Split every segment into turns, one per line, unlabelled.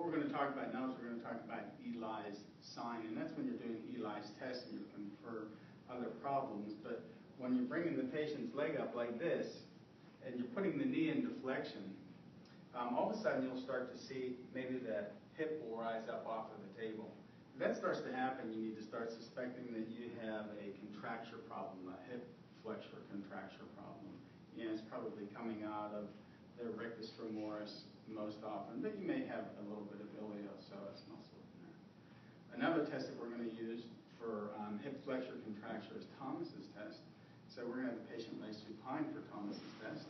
we're going to talk about now is we're going to talk about Eli's sign, and that's when you're doing Eli's test and you're looking for other problems. But when you're bringing the patient's leg up like this, and you're putting the knee into flexion, all of a sudden you'll start to see maybe the hip will rise up off of the table. If that starts to happen, you need to start suspecting that you have a contracture problem, a hip flexor contracture problem. And it's probably coming out of the rectus femoris most often, but you may have a little bit of iliopsoas muscle in there. Another test that we're going to use for hip flexor contracture is Thomas's test. So we're going to have the patient lay supine for Thomas's test.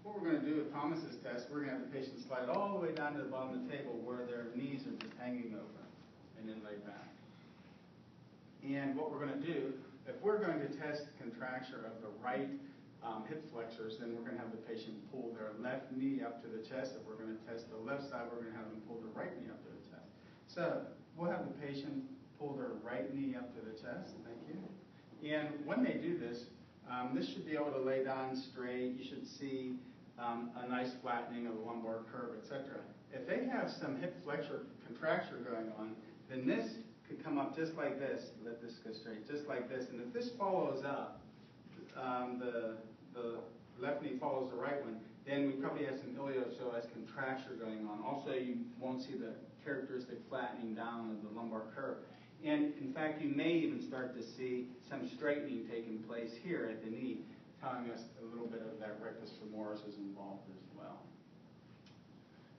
What we're going to do with Thomas's test, we're going to have the patient slide all the way down to the bottom of the table where their knees are just hanging over, and then lay back. And what we're going to do, if we're going to test contracture of the right hip flexors, then we're going to have the patient pull their left knee up to the chest. If we're going to test the left side, we're going to have them pull the right knee up to the chest. So we'll have the patient pull their right knee up to the chest. Thank you. And when they do this, this should be able to lay down straight. You should see a nice flattening of the lumbar curve, etc. If they have some hip flexor contracture going on, then this could come up just like this. Let this go straight, just like this. And if this follows up, the left knee follows the right one, then we probably have some iliopsoas contracture going on. Also, you won't see the characteristic flattening down of the lumbar curve. And in fact, you may even start to see some straightening taking place here at the knee, telling us a little bit of that rectus femoris is involved as well.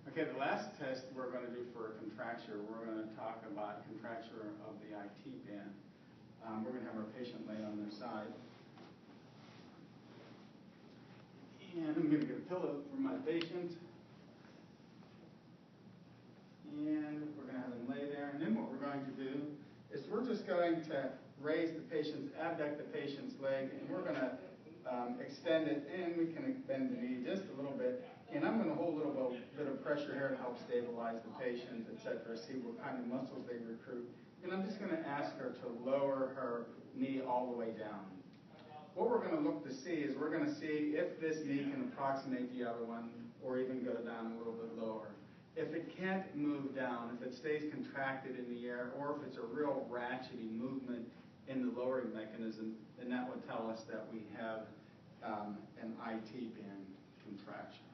Okay, the last test we're going to do for a contracture, we're going to talk about contracture of the Ipin. We're going to have our patient lay on their side. And I'm going to get a pillow for my patient. And we're going to have them lay there. And then what we're going to do is we're just going to raise the patient's, abduct the patient's leg, and we're going to extend it, and we can bend the knee just a little bit. And I'm going to hold a little bit of pressure here to help stabilize the patient, etc., see what kind of muscles they recruit. And I'm just going to ask her to lower her knee all the way down. What we're going to look to see is we're going to see if this knee can approximate the other one or even go down a little bit lower. If it can't move down, if it stays contracted in the air, or if it's a real ratchety movement in the lowering mechanism, then that would tell us that we have an Ipin contraction.